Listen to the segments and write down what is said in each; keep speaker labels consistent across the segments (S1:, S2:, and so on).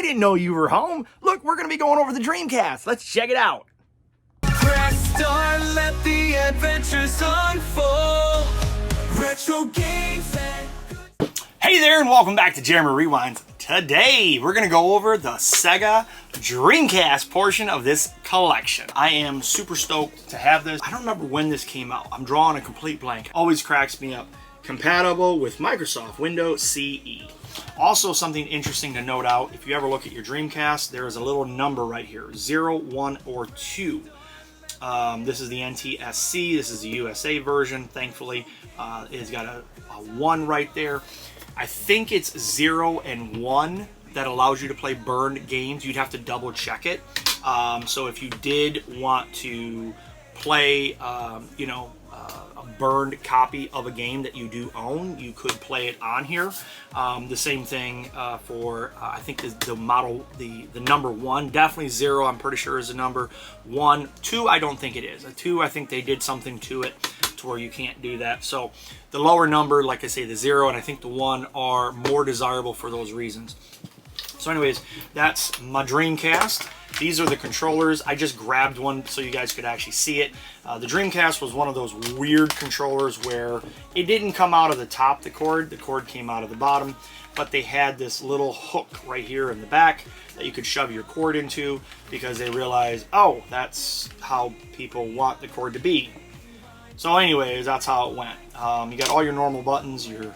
S1: I didn't know you were home. Look, we're going to be going over the Dreamcast. Let's check it out.
S2: Press start, let the adventures unfold. Retro games and...
S1: Hey there, and welcome back to Jeremy Rewinds. Today, we're going to go over the SEGA Dreamcast portion of this collection. I am super stoked to have this. I don't remember when this came out. I'm drawing a complete blank. Always cracks me up. Compatible with Microsoft Windows CE. Also, something interesting to note out, if you ever look at your Dreamcast, there is a little number right here, 0, 1, or 2. This is the NTSC, this is the USA version, thankfully. It's got a 1 right there. I think it's 0 and 1 that allows you to play burned games. You'd have to double check it. So if you did want to play, a burned copy of a game that you do own, you could play it on here. The same thing for I think the model, the number 1, definitely 0 I'm pretty sure is the number 1. 2 I don't think it is. A 2 I think they did something to it to where you can't do that. So the lower number, like I say, the 0 and I think the 1 are more desirable for those reasons. So anyways, that's my Dreamcast. These are the controllers. I just grabbed one so you guys could actually see it. The Dreamcast was one of those weird controllers where it didn't come out of the top, the cord came out of the bottom, but they had this little hook right here in the back that you could shove your cord into because they realized, oh, that's how people want the cord to be. So anyways, that's how it went. You got all your normal buttons, your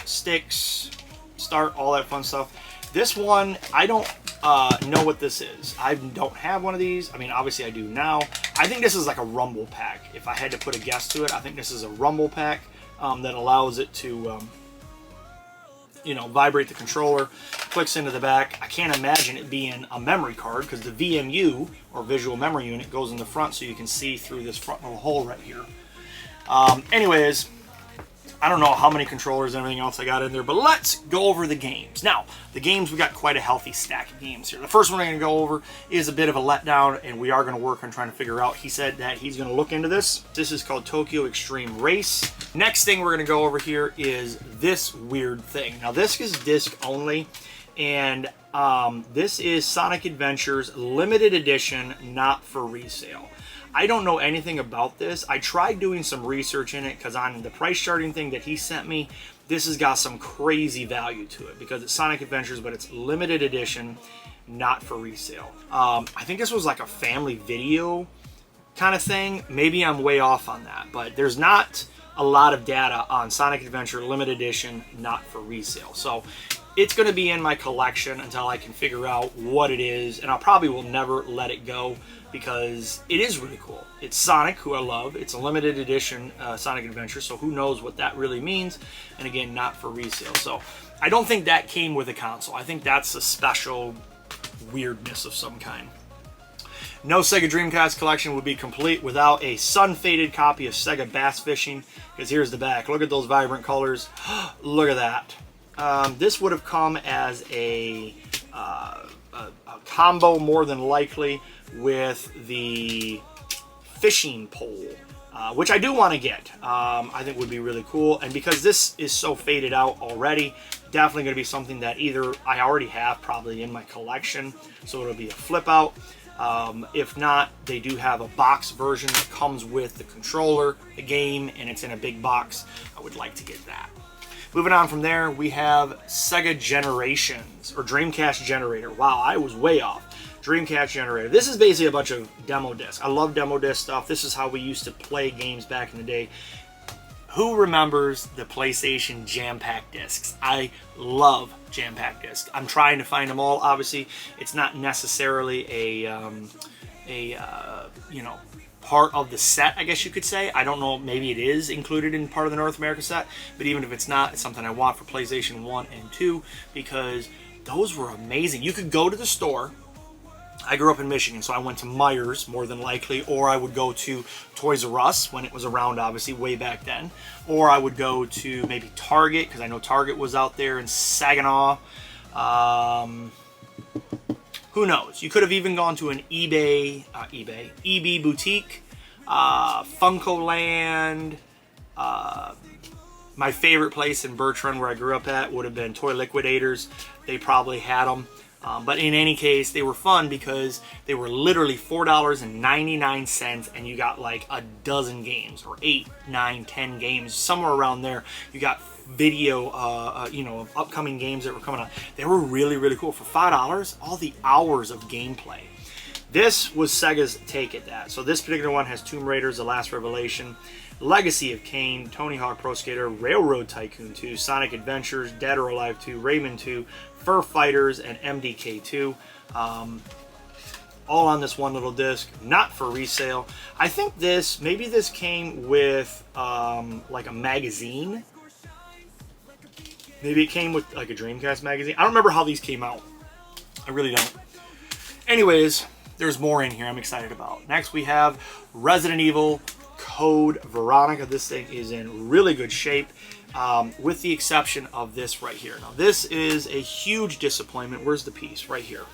S1: sticks, start, all that fun stuff. This one, I don't know what this is. I don't have one of these. I mean, obviously I do now. I think this is like a rumble pack. If I had to put a guess to it, I think this is a rumble pack that allows it to, vibrate the controller, clicks into the back. I can't imagine it being a memory card because the VMU, or visual memory unit, goes in the front so you can see through this front little hole right here. Anyways, I don't know how many controllers and everything else I got in there, but let's go over the games. Now, the games, we got quite a healthy stack of games here. The first one I'm going to go over is a bit of a letdown, and we are going to work on trying to figure out. He said that he's going to look into this. This is called Tokyo Extreme Race. Next thing we're going to go over here is this weird thing. Now, this is disc only, and this is Sonic Adventures Limited Edition, not for resale. I don't know anything about this. I tried doing some research in it because on the price charting thing that he sent me, this has got some crazy value to it because it's Sonic Adventures, but it's limited edition, not for resale. I think this was like a family video kind of thing. Maybe I'm way off on that, but there's not a lot of data on Sonic Adventure limited edition, not for resale. So it's going to be in my collection until I can figure out what it is, and I probably will never let it go because it is really cool. It's Sonic, who I love. It's a limited edition Sonic Adventure, so who knows what that really means. And again, not for resale. So I don't think that came with a console. I think that's a special weirdness of some kind. No Sega Dreamcast collection would be complete without a sun-faded copy of Sega Bass Fishing, because here's the back. Look at those vibrant colors. Look at that. This would have come as a combo, more than likely, with the fishing pole, which I do want to get. I think would be really cool. And because this is so faded out already, definitely going to be something that either I already have probably in my collection, so it'll be a flip out. If not, they do have a box version that comes with the controller, the game, and it's in a big box. I would like to get that. Moving on from there, we have Sega Generations, or Dreamcast Generator. Wow, I was way off. Dreamcast Generator. This is basically a bunch of demo discs. I love demo disc stuff. This is how we used to play games back in the day. Who remembers the PlayStation Jam Pack discs? I love Jam Pack discs. I'm trying to find them all. Obviously, it's not necessarily a part of the set, I guess you could say. I don't know, maybe it is included in part of the North America set, but even if it's not, it's something I want for PlayStation 1 and 2 because those were amazing. You could go to the store. I grew up in Michigan, so I went to Meijer's more than likely, or I would go to Toys R Us when it was around, obviously, way back then, or I would go to maybe Target, because I know Target was out there in Saginaw. Who knows? You could have even gone to an EB boutique, Funko Land. My favorite place in Bertrand, where I grew up at, would have been Toy Liquidators. They probably had them. But in any case, they were fun because they were literally $4.99, and you got like a dozen games, or 8, 9, 10 games, somewhere around there. You got video, of upcoming games that were coming out. They were really, really cool. For $5, all the hours of gameplay. This was Sega's take at that. So this particular one has Tomb Raiders, The Last Revelation, Legacy of Kain, Tony Hawk Pro Skater, Railroad Tycoon 2, Sonic Adventures, Dead or Alive 2, Rayman 2, Fur Fighters, and MDK 2. All on this one little disc, not for resale. I think maybe this came with like a magazine. Maybe it came with like a Dreamcast magazine. I don't remember how these came out. I really don't. Anyways, there's more in here I'm excited about. Next we have Resident Evil Code Veronica. This thing is in really good shape, with the exception of this right here. Now this is a huge disappointment. Where's the piece? Right here.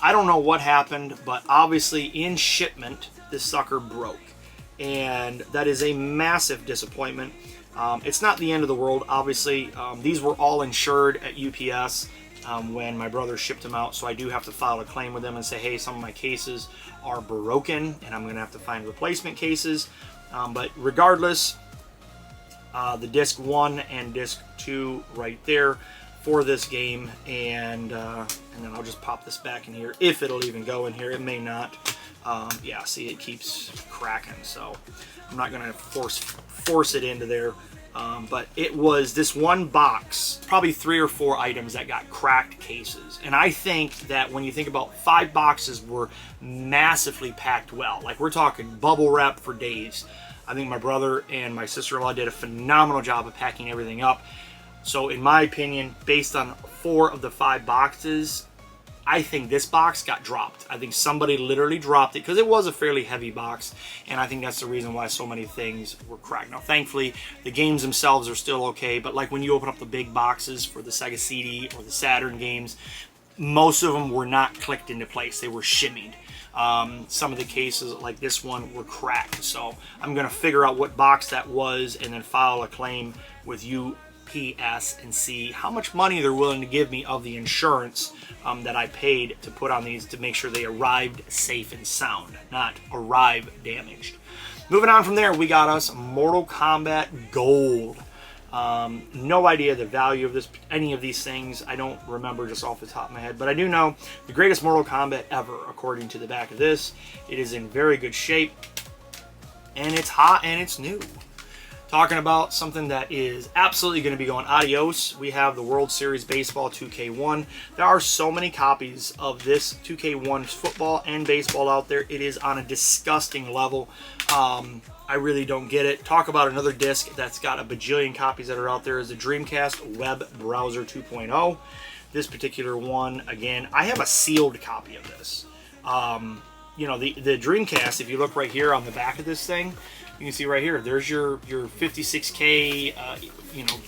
S1: I don't know what happened, but obviously in shipment this sucker broke, and that is a massive disappointment. It's not the end of the world, obviously. These were all insured at UPS when my brother shipped them out, so I do have to file a claim with them and say, hey, some of my cases are broken and I'm going to have to find replacement cases. But regardless, the disc 1 and disc 2 right there for this game, and then I'll just pop this back in here if it'll even go in here. It may not. Yeah, see, it keeps cracking, so I'm not going to force it into there. But it was this one box, probably 3 or 4 items that got cracked cases. And I think that when you think about 5 boxes were massively packed well. Like, we're talking bubble wrap for days. I think my brother and my sister-in-law did a phenomenal job of packing everything up. So in my opinion, based on 4 of the 5 boxes, I think this box got dropped. I think somebody literally dropped it because it was a fairly heavy box, and I think that's the reason why so many things were cracked. Now, thankfully, the games themselves are still okay, but like when you open up the big boxes for the Sega CD or the Saturn games, most of them were not clicked into place. They were shimmied. Some of the cases, like this one, were cracked. So I'm going to figure out what box that was and then file a claim with UPS and see how much money they're willing to give me of the insurance that I paid to put on these to make sure they arrived safe and sound, not arrive damaged. Moving on from there, we got us Mortal Kombat Gold. No idea the value of any of these things. I don't remember just off the top of my head, but I do know the greatest Mortal Kombat ever, according to the back of this. It is in very good shape, and it's hot and it's new. Talking about something that is absolutely going to be going adios, we have the World Series Baseball 2K1. There are so many copies of this 2K1 football and baseball out there. It is on a disgusting level. I really don't get it. Talk about another disc that's got a bajillion copies that are out there is the Dreamcast Web Browser 2.0. This particular one, again, I have a sealed copy of this. You know, the Dreamcast, if you look right here on the back of this thing, you can see right here, there's your 56K,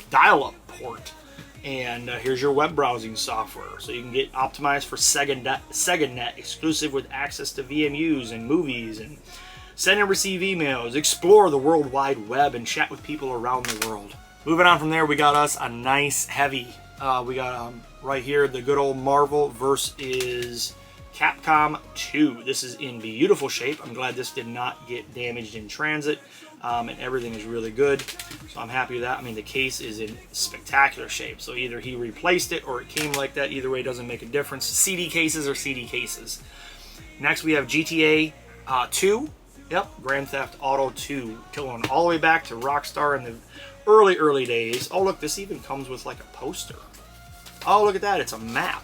S1: dial-up port. And here's your web browsing software. So you can get optimized for SegaNet, exclusive with access to VMUs and movies, and send and receive emails, explore the World Wide Web, and chat with people around the world. Moving on from there, we got us a nice heavy. We got right here the good old Marvel vs. Capcom 2. This is in beautiful shape. I'm glad this did not get damaged in transit, and everything is really good. So I'm happy with that. I mean, the case is in spectacular shape. So either he replaced it or it came like that. Either way, it doesn't make a difference. CD cases are CD cases. Next, we have GTA 2. Yep, Grand Theft Auto 2. Going all the way back to Rockstar in the early days. Oh, look, this even comes with like a poster. Oh, look at that. It's a map.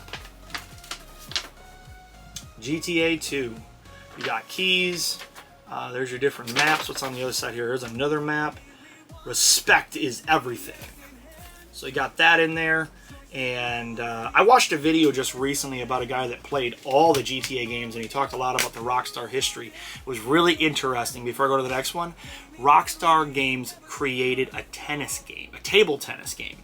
S1: GTA 2. You got keys. There's your different maps. What's on the other side here? There's another map. Respect is everything. So you got that in there. And I watched a video just recently about a guy that played all the GTA games, and he talked a lot about the Rockstar history. It was really interesting. Before I go to the next one, Rockstar Games created a tennis game, a table tennis game.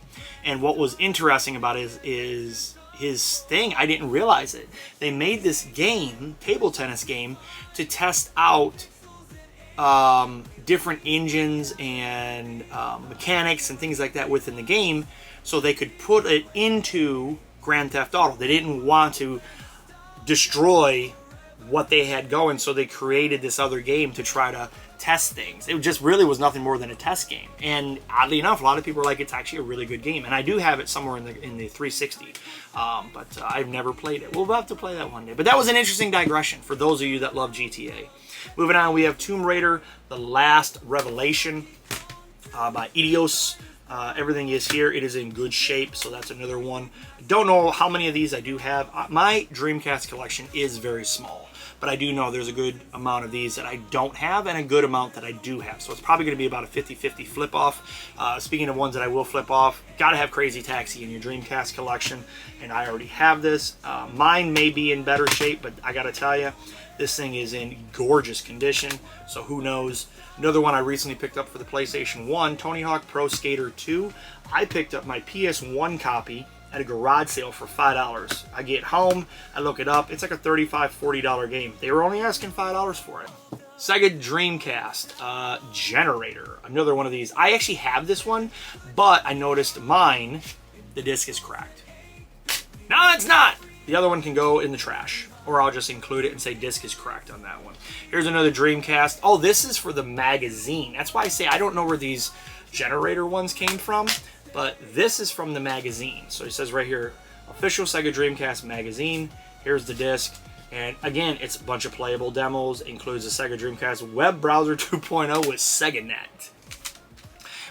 S1: And what was interesting about it is his thing, I didn't realize it. They made this game, table tennis game, to test out different engines and mechanics and things like that within the game, so they could put it into Grand Theft Auto. They didn't want to destroy what they had going, so they created this other game to try to test things. It just really was nothing more than a test game. And oddly enough, a lot of people are like, it's actually a really good game. And I do have it somewhere in the 360, but I've never played it. We'll have to play that one day. But that was an interesting digression for those of you that love GTA. Moving on, we have Tomb Raider: The Last Revelation by Eidos. Everything is here. It is in good shape, so that's another one. I don't know how many of these I do have. My Dreamcast collection is very small, but I do know there's a good amount of these that I don't have and a good amount that I do have. So it's probably going to be about a 50-50 flip off. Speaking of ones that I will flip off, got to have Crazy Taxi in your Dreamcast collection, and I already have this. Mine may be in better shape, but I got to tell you, this thing is in gorgeous condition, so who knows. Another one I recently picked up for the PlayStation 1, Tony Hawk Pro Skater 2. I picked up my PS1 copy at a garage sale for $5. I get home, I look it up, it's like a $35, $40 game. They were only asking $5 for it. SEGA Dreamcast Generator, another one of these. I actually have this one, but I noticed mine, the disc is cracked. No, it's not! The other one can go in the trash, or I'll just include it and say disc is cracked on that one. Here's another Dreamcast. Oh, this is for the magazine. That's why I say I don't know where these generator ones came from, but this is from the magazine. So it says right here, official SEGA Dreamcast magazine. Here's the disc. And again, it's a bunch of playable demos. Includes the SEGA Dreamcast web browser 2.0 with SegaNet.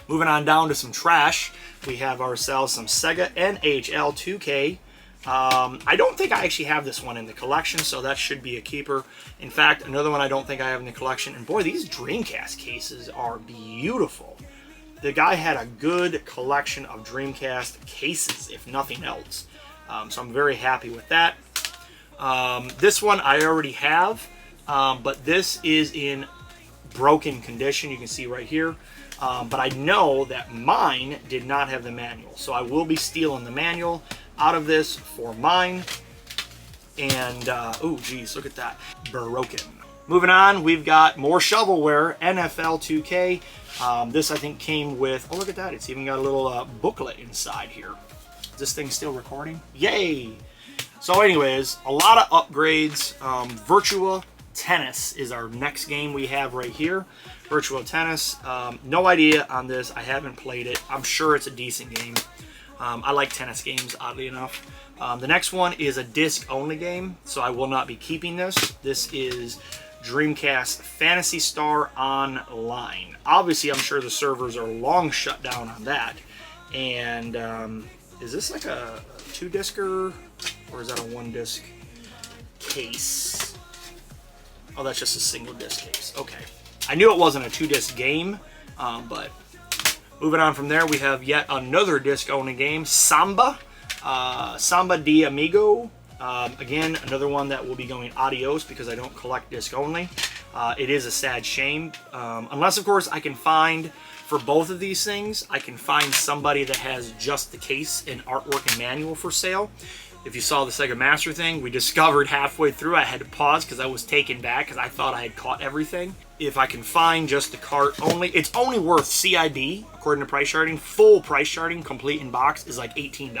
S1: Moving on down to some trash, we have ourselves some SEGA NHL 2K. I don't think I actually have this one in the collection, so that should be a keeper. In fact, another one I don't think I have in the collection, and boy, these Dreamcast cases are beautiful. The guy had a good collection of Dreamcast cases, if nothing else. So I'm very happy with that. This one I already have, but this is in broken condition. You can see right here. But I know that mine did not have the manual, so I will be stealing the manual out of this for mine. And oh geez, look at that, broken. Moving on, we've got more shovelware, NFL 2K. This I think came with, oh look at that, it's even got a little booklet inside here. Is this thing still recording? Yay! So anyways, a lot of upgrades. Virtua Tennis is our next game we have right here. Virtua Tennis, no idea on this, I haven't played it. I'm sure it's a decent game. I like tennis games, oddly enough. The next one is a disc-only game, so I will not be keeping this. This is Dreamcast Phantasy Star Online. Obviously, I'm sure the servers are long shut down on that. And is this like a 2-discer, or is that a 1-disc case? Oh, that's just a single disc case. Okay. I knew it wasn't a 2-disc game, but moving on from there, we have yet another disc-only game, Samba. Samba de Amigo. Again, another one that will be going adios because I don't collect disc-only. It is a sad shame. Unless, of course, I can find, for both of these things, I can find somebody that has just the case and artwork and manual for sale. If you saw the Sega Master thing, we discovered halfway through I had to pause because I was taken back because I thought I had caught everything. If I can find just the cart only, it's only worth CIB, according to price charting. Full price charting, complete in box, is like $18.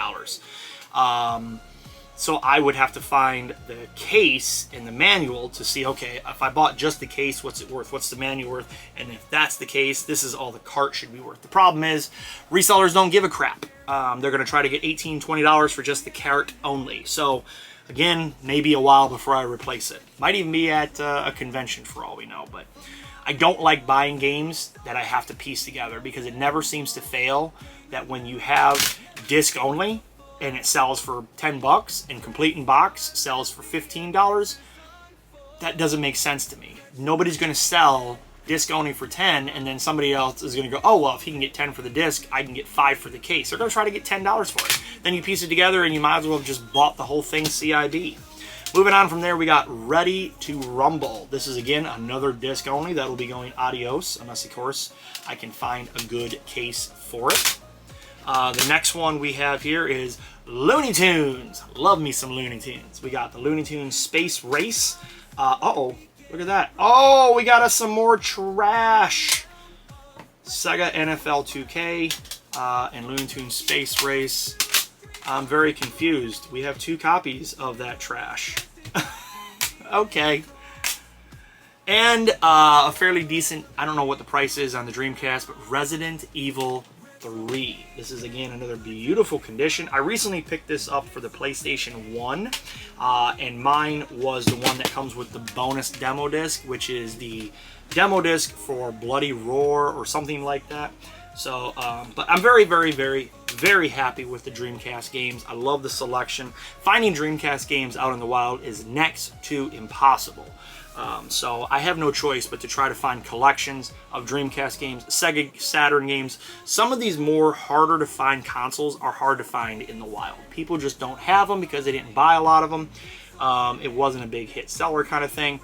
S1: So I would have to find the case and the manual to see, okay, if I bought just the case, what's it worth? What's the manual worth? And if that's the case, this is all the cart should be worth. The problem is, resellers don't give a crap. They're going to try to get $18, $20 for just the cart only. So, again, maybe a while before I replace it. Might even be at a convention for all we know. But I don't like buying games that I have to piece together because it never seems to fail that when you have disc only, and it sells for 10 bucks and complete in box sells for $15, that doesn't make sense to me. Nobody's going to sell disc only for 10 and then somebody else is going to go, oh well, if he can get 10 for the disc, I can get 5 for the case. They're going to try to get $10 for it. Then you piece it together and you might as well have just bought the whole thing CIB. Moving on from there, we got Ready to Rumble. This is again another disc only that will be going adios, unless of course I can find a good case for it. The next one we have here is Looney Tunes. Love me some Looney Tunes. We got the Looney Tunes Space Race. Uh-oh, look at that. Oh, we got us some more trash. Sega NFL 2K and Looney Tunes Space Race. I'm very confused. We have 2 copies of that trash. Okay. And a fairly decent, I don't know what the price is on the Dreamcast, but Resident Evil 3. This is, again, another beautiful condition. I recently picked this up for the PlayStation 1, and mine was the one that comes with the bonus demo disc, which is the demo disc for Bloody Roar or something like that. So, but I'm very, very, very, very happy with the Dreamcast games. I love the selection. Finding Dreamcast games out in the wild is next to impossible. So I have no choice but to try to find collections of Dreamcast games, Sega Saturn games. Some of these more harder to find consoles are hard to find in the wild. People just don't have them because they didn't buy a lot of them. It wasn't a big hit seller kind of thing.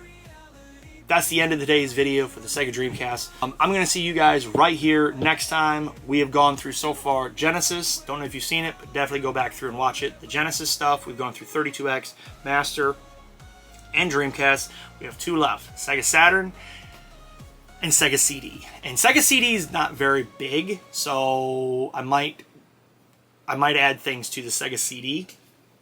S1: That's the end of today's video for the Sega Dreamcast. I'm going to see you guys right here next time. We have gone through so far Genesis. Don't know if you've seen it, but definitely go back through and watch it. The Genesis stuff, we've gone through 32X, Master, and Dreamcast. We have 2 left, Sega Saturn and Sega CD. And Sega CD is not very big, so I might add things to the Sega CD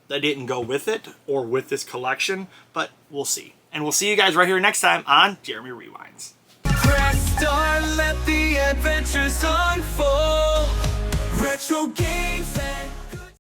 S1: that didn't go with it or with this collection, but we'll see. And we'll see you guys right here next time on Jeremy Rewinds.
S2: Press start, let the adventures unfold. Retro games and